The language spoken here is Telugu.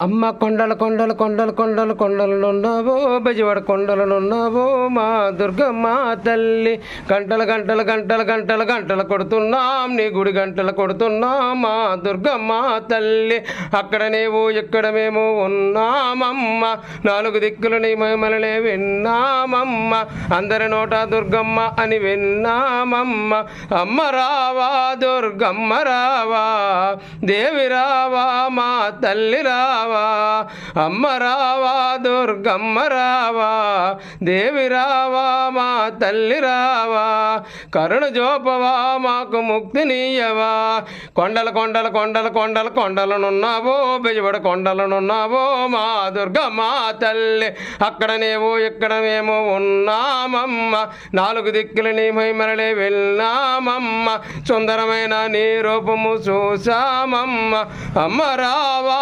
అమ్మ కొండల కొండల కొండల కొండల కొండలనున్నావో బెజవాడ కొండలనున్నావో మా దుర్గమ్మ తల్లి గంటల గంటల గంటల గంటల గంటల కొడుతున్నాం నీ గుడి గంటలు కొడుతున్నాం మా దుర్గమ్మ తల్లి అక్కడ నీవు ఇక్కడ మేము ఉన్నామమ్మ నాలుగు దిక్కులు నీ మహిమలనే విన్నామమ్మ అందరి నోట దుర్గమ్మ అని విన్నామమ్మ అమ్మ రావా దుర్గమ్మ రావా దేవి రావా మా తల్లి రావా అమ్మ రావా దుర్గమ్మ రావా దేవి రావా మా తల్లి రావా కరుణ జోపవా మాకు ముక్తినీయవా కొండల కొండల కొండల కొండల కొండలనున్నావో బెజవాడ కొండలనున్నావో మా దుర్గమ్మ తల్లి అక్కడ నీవు ఇక్కడ మేము ఉన్నామమ్మ నాలుగు దిక్కులు నీ మహిమలే వెళ్ళామమ్మ సుందరమైన నీ రూపము చూసామమ్మ అమ్మ రావా